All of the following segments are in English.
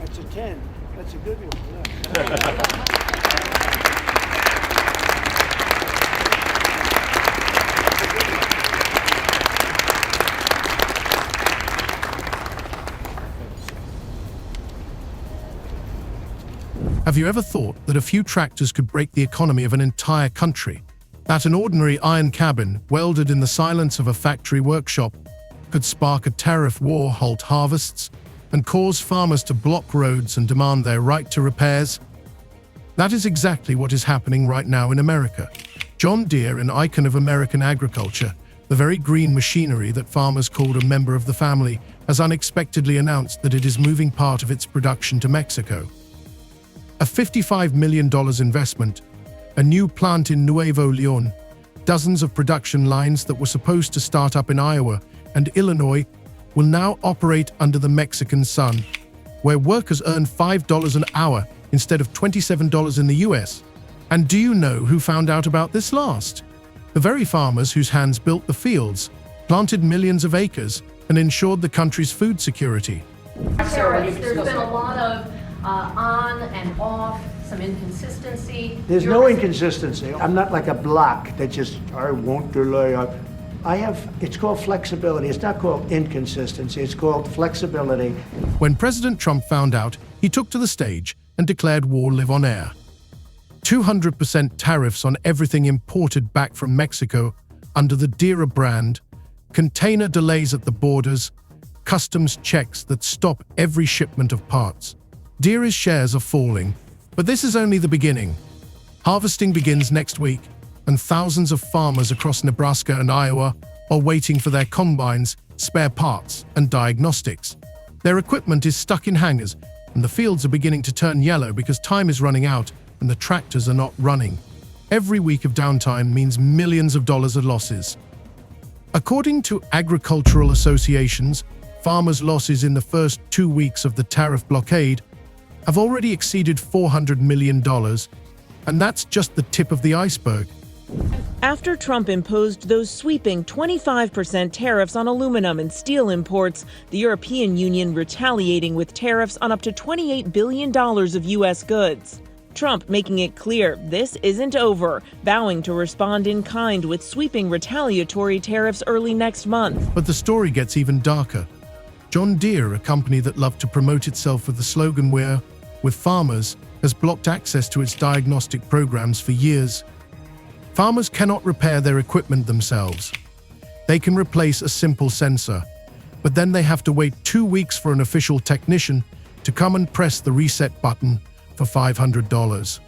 That's a 10. That's a good one. Yeah. Have you ever thought that a few tractors could break the economy of an entire country? That an ordinary iron cabin, welded in the silence of a factory workshop, could spark a tariff war, halt harvests, and cause farmers to block roads and demand their right to repairs? That is exactly what is happening right now in America. John Deere, an icon of American agriculture, the very green machinery that farmers called a member of the family, has unexpectedly announced that it is moving part of its production to Mexico. A $55 million investment, a new plant in Nuevo León, dozens of production lines that were supposed to start up in Iowa and Illinois will now operate under the Mexican sun, where workers earn $5 an hour instead of $27 in the US. And do you know who found out about this last? The very farmers whose hands built the fields, planted millions of acres, and ensured the country's food security. Tariffs, there's been a lot of on and off, some inconsistency. There's no inconsistency. I'm not like a block that just, I won't delay. It's called flexibility. It's not called inconsistency. It's called flexibility. When President Trump found out, he took to the stage and declared war live on air. 200% tariffs on everything imported back from Mexico under the Deere brand, container delays at the borders, customs checks that stop every shipment of parts. Deere's shares are falling, but this is only the beginning. Harvesting begins next week, and thousands of farmers across Nebraska and Iowa are waiting for their combines, spare parts, and diagnostics. Their equipment is stuck in hangars, and the fields are beginning to turn yellow because time is running out and the tractors are not running. Every week of downtime means millions of dollars of losses. According to agricultural associations, farmers' losses in the first 2 weeks of the tariff blockade have already exceeded $400 million, and that's just the tip of the iceberg. After Trump imposed those sweeping 25% tariffs on aluminum and steel imports, the European Union retaliating with tariffs on up to $28 billion of U.S. goods. Trump making it clear this isn't over, vowing to respond in kind with sweeping retaliatory tariffs early next month. But the story gets even darker. John Deere, a company that loved to promote itself with the slogan "We're with farmers," has blocked access to its diagnostic programs for years. Farmers cannot repair their equipment themselves. They can replace a simple sensor, but then they have to wait 2 weeks for an official technician to come and press the reset button for $500.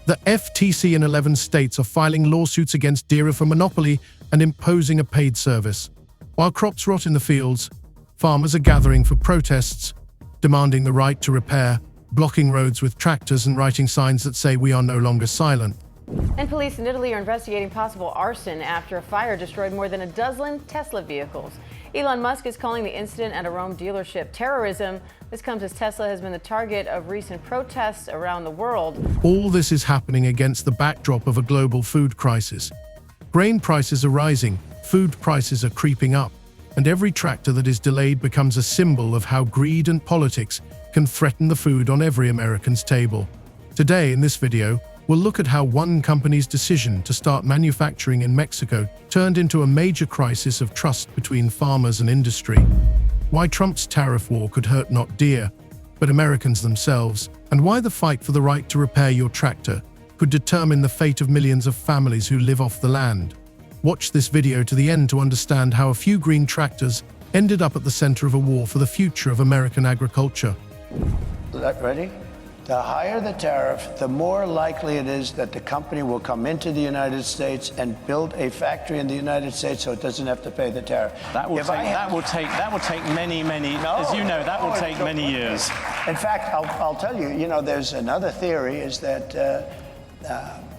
The FTC in 11 states are filing lawsuits against Deere for monopoly and imposing a paid service. While crops rot in the fields, farmers are gathering for protests, demanding the right to repair, blocking roads with tractors and writing signs that say "We are no longer silent." And police in Italy are investigating possible arson after a fire destroyed more than a dozen Tesla vehicles. Elon Musk is calling the incident at a Rome dealership terrorism. This comes as Tesla has been the target of recent protests around the world. All this is happening against the backdrop of a global food crisis. Grain prices are rising, food prices are creeping up, and every tractor that is delayed becomes a symbol of how greed and politics can threaten the food on every American's table. Today, in this video, we'll look at how one company's decision to start manufacturing in Mexico turned into a major crisis of trust between farmers and industry, why Trump's tariff war could hurt not Deere, but Americans themselves, and why the fight for the right to repair your tractor could determine the fate of millions of families who live off the land. Watch this video to the end to understand how a few green tractors ended up at the center of a war for the future of American agriculture. Ready? The higher the tariff, the more likely it is that the company will come into the United States and build a factory in the United States so it doesn't have to pay the tariff. That will take many, as you know, that will take many years. In fact, I'll tell you, there's another theory is that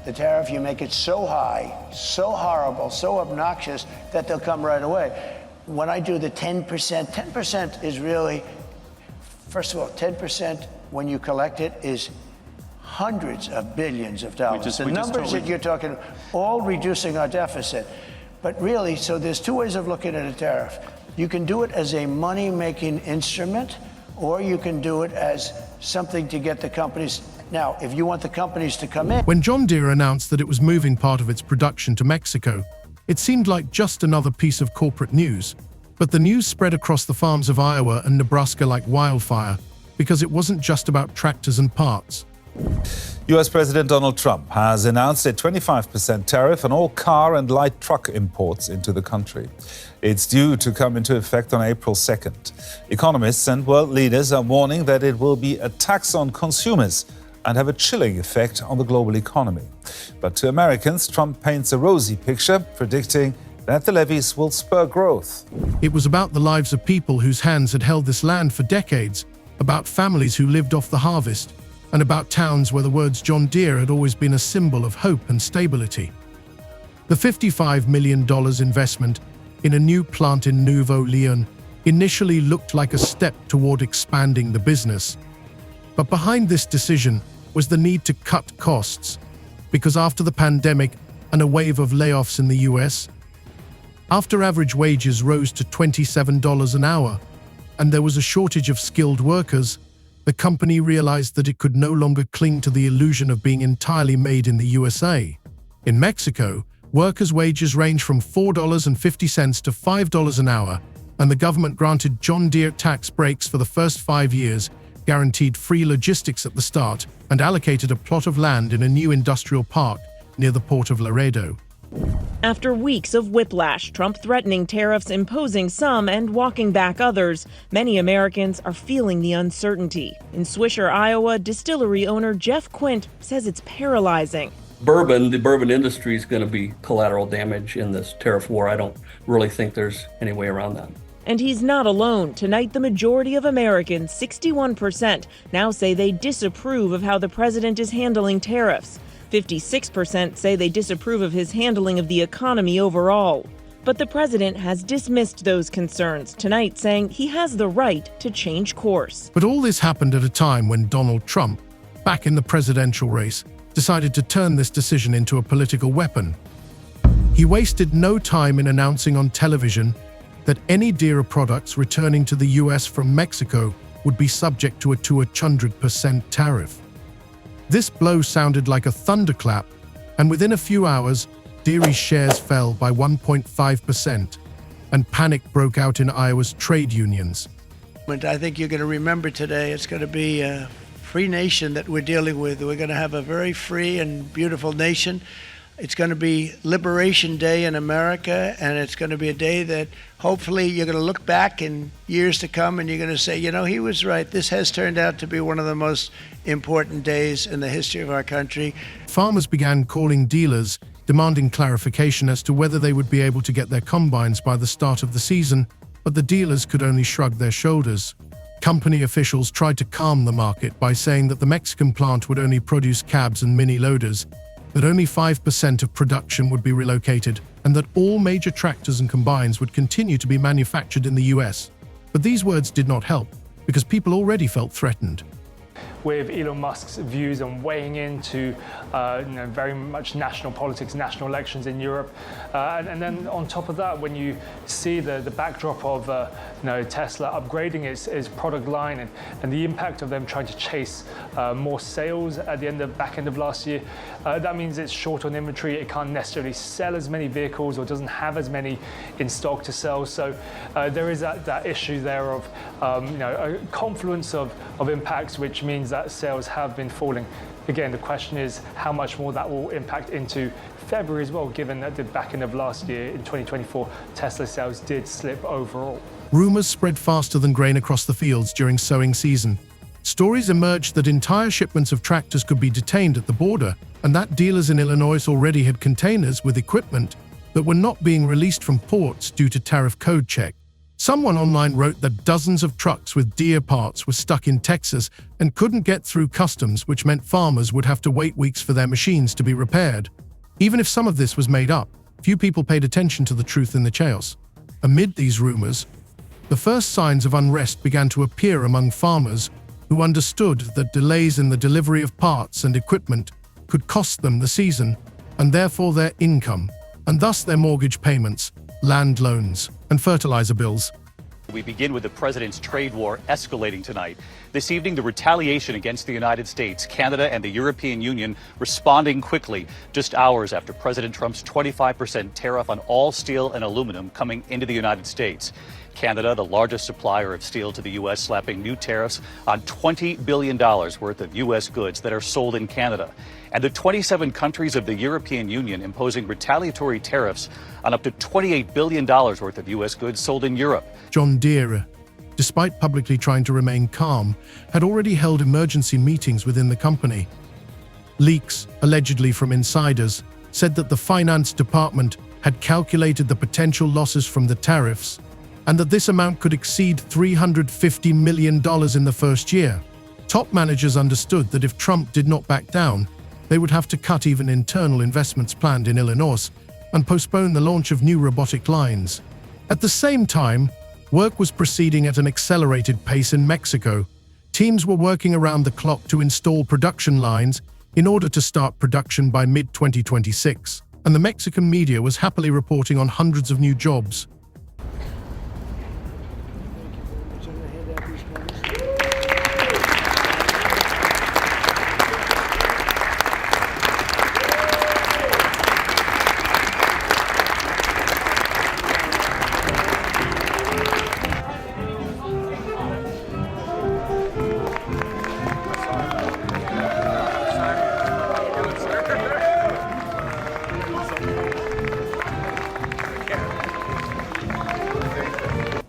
the tariff, you make it so high, so horrible, so obnoxious that they'll come right away. When I do the 10%, 10% is really, first of all, 10% when you collect it is hundreds of billions of dollars. The numbers that you're talking, all reducing our deficit. But really, so there's two ways of looking at a tariff. You can do it as a money-making instrument, or you can do it as something to get the companies. Now, if you want the companies to come in. When John Deere announced that it was moving part of its production to Mexico, it seemed like just another piece of corporate news. But the news spread across the farms of Iowa and Nebraska like wildfire, because it wasn't just about tractors and parts. US President Donald Trump has announced a 25% tariff on all car and light truck imports into the country. It's due to come into effect on April 2nd. Economists and world leaders are warning that it will be a tax on consumers and have a chilling effect on the global economy. But to Americans, Trump paints a rosy picture, predicting that the levies will spur growth. It was about the lives of people whose hands had held this land for decades, about families who lived off the harvest, and about towns where the words John Deere had always been a symbol of hope and stability. The $55 million investment in a new plant in Nuevo Leon initially looked like a step toward expanding the business. But behind this decision was the need to cut costs, because after the pandemic and a wave of layoffs in the US, after average wages rose to $27 an hour, and there was a shortage of skilled workers, the company realized that it could no longer cling to the illusion of being entirely made in the USA. In Mexico, workers' wages range from $4.50 to $5 an hour, and the government granted John Deere tax breaks for the first 5 years, guaranteed free logistics at the start, and allocated a plot of land in a new industrial park near the port of Laredo. After weeks of whiplash, Trump threatening tariffs, imposing some and walking back others, many Americans are feeling the uncertainty. In Swisher, Iowa, distillery owner Jeff Quint says it's paralyzing. The bourbon industry is going to be collateral damage in this tariff war. I don't really think there's any way around that. And he's not alone. Tonight, the majority of Americans, 61%, now say they disapprove of how the president is handling tariffs. 56% say they disapprove of his handling of the economy overall. But the president has dismissed those concerns tonight, saying he has the right to change course. But all this happened at a time when Donald Trump, back in the presidential race, decided to turn this decision into a political weapon. He wasted no time in announcing on television that any Deere products returning to the US from Mexico would be subject to a 200% tariff. This blow sounded like a thunderclap, and within a few hours, Deere's shares fell by 1.5%, and panic broke out in Iowa's trade unions. I think you're going to remember today, it's going to be a free nation that we're dealing with. We're going to have a very free and beautiful nation. It's going to be Liberation Day in America, and it's going to be a day that hopefully you're going to look back in years to come and you're going to say, you know, he was right. This has turned out to be one of the most important days in the history of our country. Farmers began calling dealers, demanding clarification as to whether they would be able to get their combines by the start of the season, but the dealers could only shrug their shoulders. Company officials tried to calm the market by saying that the Mexican plant would only produce cabs and mini loaders, that only 5% of production would be relocated, and that all major tractors and combines would continue to be manufactured in the US. But these words did not help, because people already felt threatened. With Elon Musk's views on weighing into very much national politics, national elections in Europe. And then on top of that, when you see the backdrop of Tesla upgrading its product line and the impact of them trying to chase more sales at the back end of last year, that means it's short on inventory. It can't necessarily sell as many vehicles or doesn't have as many in stock to sell. So there is that issue there of a confluence of impacts, which means that sales have been falling. Again, the question is how much more that will impact into February as well, given that the back end of last year in 2024, Tesla sales did slip overall. Rumors spread faster than grain across the fields during sowing season. Stories emerged that entire shipments of tractors could be detained at the border, and that dealers in Illinois already had containers with equipment that were not being released from ports due to tariff code check. Someone online wrote that dozens of trucks with Deere parts were stuck in Texas and couldn't get through customs, which meant farmers would have to wait weeks for their machines to be repaired. Even if some of this was made up, few people paid attention to the truth in the chaos. Amid these rumors, the first signs of unrest began to appear among farmers who understood that delays in the delivery of parts and equipment could cost them the season, and therefore their income, and thus their mortgage payments, land loans, and fertilizer bills. We begin with the president's trade war escalating tonight. This evening, the retaliation against the United States, Canada, and the European Union responding quickly, just hours after President Trump's 25% tariff on all steel and aluminum coming into the United States. Canada, the largest supplier of steel to the U.S., slapping new tariffs on $20 billion worth of U.S. goods that are sold in Canada. And the 27 countries of the European Union imposing retaliatory tariffs on up to $28 billion worth of U.S. goods sold in Europe. John Deere, despite publicly trying to remain calm, had already held emergency meetings within the company. Leaks, allegedly from insiders, said that the finance department had calculated the potential losses from the tariffs and that this amount could exceed $350 million in the first year. Top managers understood that if Trump did not back down, they would have to cut even internal investments planned in Illinois and postpone the launch of new robotic lines. At the same time, work was proceeding at an accelerated pace in Mexico. Teams were working around the clock to install production lines in order to start production by mid-2026, and the Mexican media was happily reporting on hundreds of new jobs.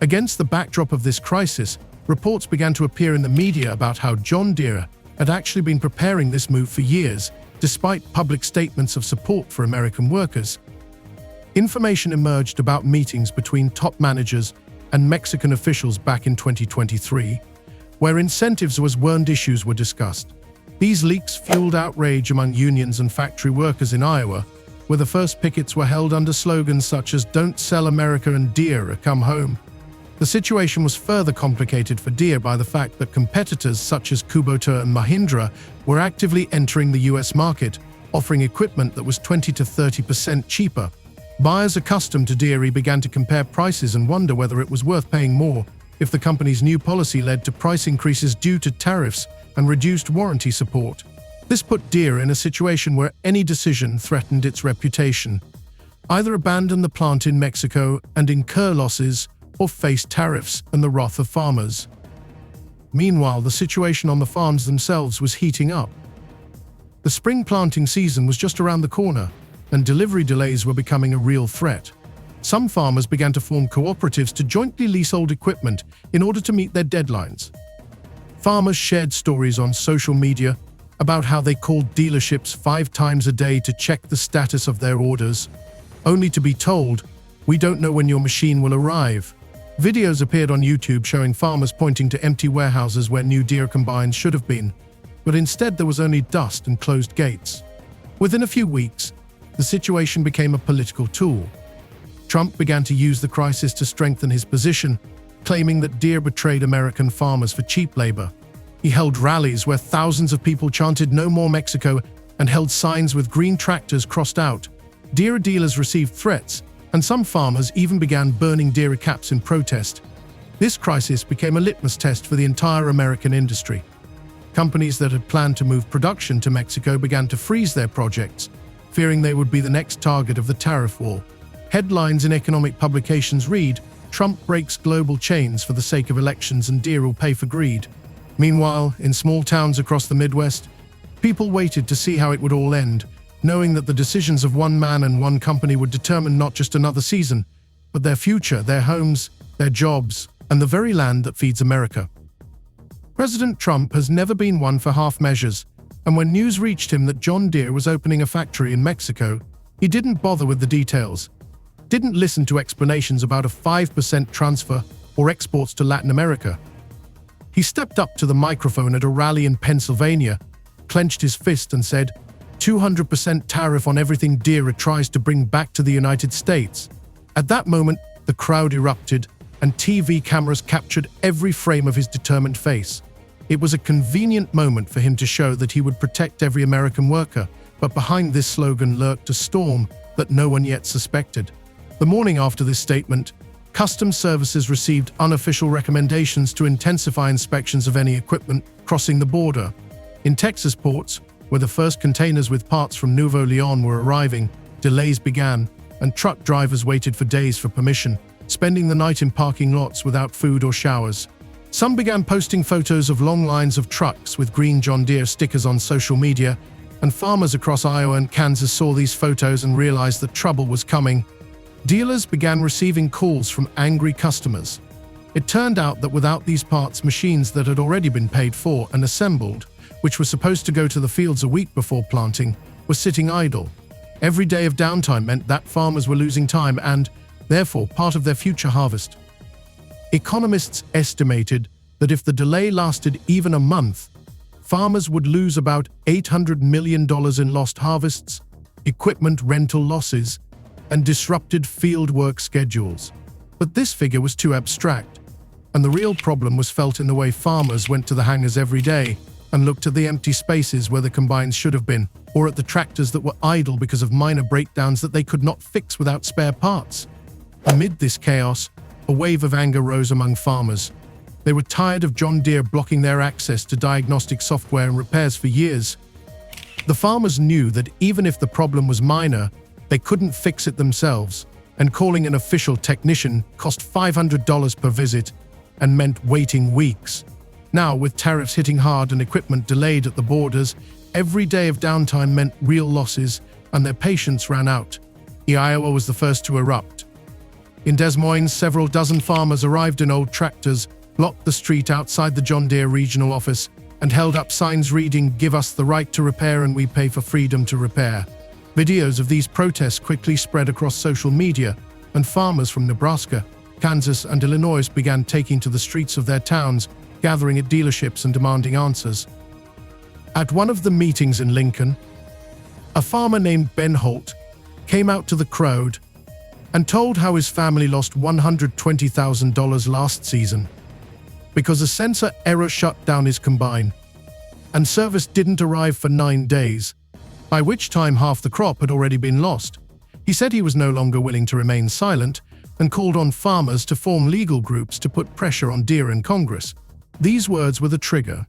Against the backdrop of this crisis, reports began to appear in the media about how John Deere had actually been preparing this move for years, despite public statements of support for American workers. Information emerged about meetings between top managers and Mexican officials back in 2023, where incentives as weren't issues were discussed. These leaks fueled outrage among unions and factory workers in Iowa, where the first pickets were held under slogans such as "Don't Sell America" and "Deere, come home." The situation was further complicated for Deere by the fact that competitors such as Kubota and Mahindra were actively entering the US market, offering equipment that was 20 to 30% cheaper. Buyers accustomed to Deere began to compare prices and wonder whether it was worth paying more if the company's new policy led to price increases due to tariffs and reduced warranty support. This put Deere in a situation where any decision threatened its reputation. Either abandon the plant in Mexico and incur losses, or face tariffs and the wrath of farmers. Meanwhile, the situation on the farms themselves was heating up. The spring planting season was just around the corner, and delivery delays were becoming a real threat. Some farmers began to form cooperatives to jointly lease old equipment in order to meet their deadlines. Farmers shared stories on social media about how they called dealerships 5 times a day to check the status of their orders, only to be told, "We don't know when your machine will arrive." Videos appeared on YouTube showing farmers pointing to empty warehouses where new Deere combines should have been, but instead there was only dust and closed gates. Within a few weeks, the situation became a political tool. Trump began to use the crisis to strengthen his position, claiming that Deere betrayed American farmers for cheap labor. He held rallies where thousands of people chanted "No More Mexico" and held signs with green tractors crossed out. Deere dealers received threats, and some farmers even began burning Deere caps in protest. This crisis became a litmus test for the entire American industry. Companies that had planned to move production to Mexico began to freeze their projects, fearing they would be the next target of the tariff war. Headlines in economic publications read, "Trump breaks global chains for the sake of elections and Deere will pay for greed." Meanwhile, in small towns across the Midwest, people waited to see how it would all end, knowing that the decisions of one man and one company would determine not just another season, but their future, their homes, their jobs, and the very land that feeds America. President Trump has never been one for half measures, and when news reached him that John Deere was opening a factory in Mexico, he didn't bother with the details, didn't listen to explanations about a 5% transfer or exports to Latin America. He stepped up to the microphone at a rally in Pennsylvania, clenched his fist and said, "200% tariff on everything Deere tries to bring back to the United States." At that moment, the crowd erupted, and TV cameras captured every frame of his determined face. It was a convenient moment for him to show that he would protect every American worker, but behind this slogan lurked a storm that no one yet suspected. The morning after this statement, Customs services received unofficial recommendations to intensify inspections of any equipment crossing the border. In Texas ports, where the first containers with parts from Nuevo Leon were arriving, delays began, and truck drivers waited for days for permission, spending the night in parking lots without food or showers. Some began posting photos of long lines of trucks with green John Deere stickers on social media, and farmers across Iowa and Kansas saw these photos and realized that trouble was coming. Dealers began receiving calls from angry customers. It turned out that without these parts, machines that had already been paid for and assembled, which were supposed to go to the fields a week before planting, were sitting idle. Every day of downtime meant that farmers were losing time and, therefore, part of their future harvest. Economists estimated that if the delay lasted even a month, farmers would lose about $800 million in lost harvests, equipment rental losses, and disrupted field work schedules. But this figure was too abstract, and the real problem was felt in the way farmers went to the hangars every day and looked at the empty spaces where the combines should have been, or at the tractors that were idle because of minor breakdowns that they could not fix without spare parts. Amid this chaos, a wave of anger rose among farmers. They were tired of John Deere blocking their access to diagnostic software and repairs for years. The farmers knew that even if the problem was minor, they couldn't fix it themselves, and calling an official technician cost $500 per visit and meant waiting weeks. Now, with tariffs hitting hard and equipment delayed at the borders, every day of downtime meant real losses, and their patience ran out. Iowa was the first to erupt. In Des Moines, several dozen farmers arrived in old tractors, blocked the street outside the John Deere regional office, and held up signs reading, "Give us the right to repair and we pay for freedom to repair." Videos of these protests quickly spread across social media, and farmers from Nebraska, Kansas, and Illinois began taking to the streets of their towns, gathering at dealerships and demanding answers. At one of the meetings in Lincoln, a farmer named Ben Holt came out to the crowd and told how his family lost $120,000 last season because a sensor error shut down his combine, and service didn't arrive for 9 days, by which time half the crop had already been lost. He said he was no longer willing to remain silent and called on farmers to form legal groups to put pressure on Deere in Congress. These words were the trigger.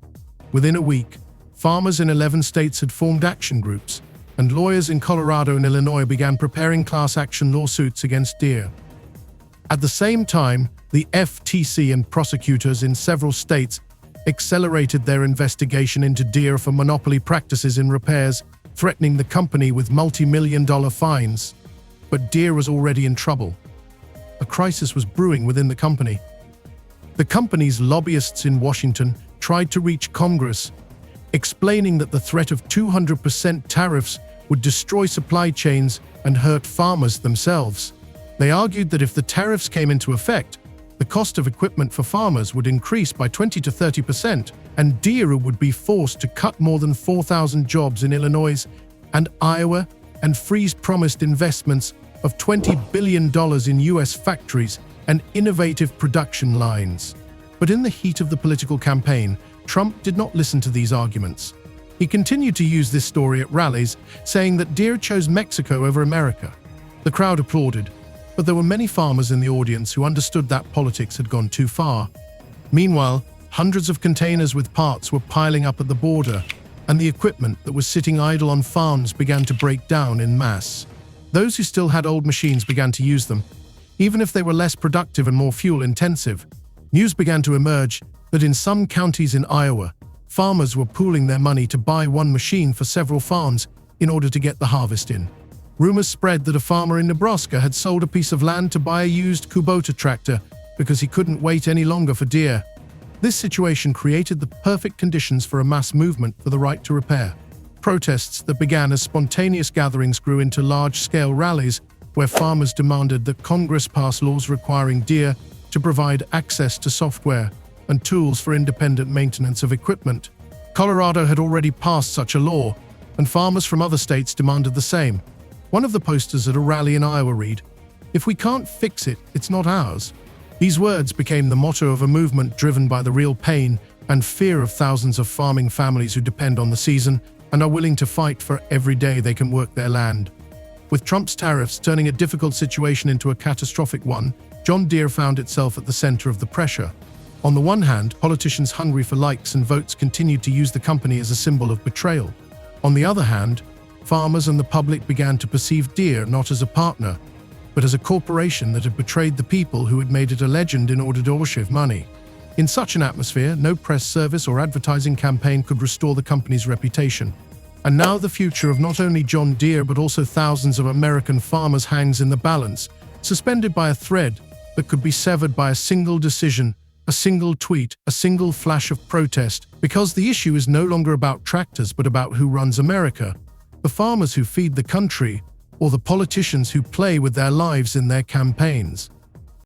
Within a week, farmers in 11 states had formed action groups, and lawyers in Colorado and Illinois began preparing class action lawsuits against Deere. At the same time, the FTC and prosecutors in several states accelerated their investigation into Deere for monopoly practices in repairs, threatening the company with multi-million-dollar fines. But Deere was already in trouble. A crisis was brewing within the company. The company's lobbyists in Washington tried to reach Congress, explaining that the threat of 200% tariffs would destroy supply chains and hurt farmers themselves. They argued that if the tariffs came into effect, the cost of equipment for farmers would increase by 20 to 30%, and Deere would be forced to cut more than 4,000 jobs in Illinois and Iowa and freeze promised investments of $20 billion in U.S. factories and innovative production lines. But in the heat of the political campaign, Trump did not listen to these arguments. He continued to use this story at rallies, saying that Deere chose Mexico over America. The crowd applauded, but there were many farmers in the audience who understood that politics had gone too far. Meanwhile, hundreds of containers with parts were piling up at the border, and the equipment that was sitting idle on farms began to break down in mass. Those who still had old machines began to use them, even if they were less productive and more fuel-intensive. News began to emerge that in some counties in Iowa, farmers were pooling their money to buy one machine for several farms in order to get the harvest in. Rumors spread that a farmer in Nebraska had sold a piece of land to buy a used Kubota tractor because he couldn't wait any longer for Deere. This situation created the perfect conditions for a mass movement for the right to repair. Protests that began as spontaneous gatherings grew into large-scale rallies where farmers demanded that Congress pass laws requiring Deere to provide access to software and tools for independent maintenance of equipment. Colorado had already passed such a law, and farmers from other states demanded the same. One of the posters at a rally in Iowa read, "If we can't fix it, it's not ours." These words became the motto of a movement driven by the real pain and fear of thousands of farming families who depend on the season and are willing to fight for every day they can work their land. With Trump's tariffs turning a difficult situation into a catastrophic one, John Deere found itself at the center of the pressure. On the one hand, politicians hungry for likes and votes continued to use the company as a symbol of betrayal. On the other hand, farmers and the public began to perceive Deere not as a partner, but as a corporation that had betrayed the people who had made it a legend in order to achieve money. In such an atmosphere, no press service or advertising campaign could restore the company's reputation. And now the future of not only John Deere but also thousands of American farmers hangs in the balance, suspended by a thread that could be severed by a single decision, a single tweet, a single flash of protest, because the issue is no longer about tractors but about who runs America, the farmers who feed the country, or the politicians who play with their lives in their campaigns.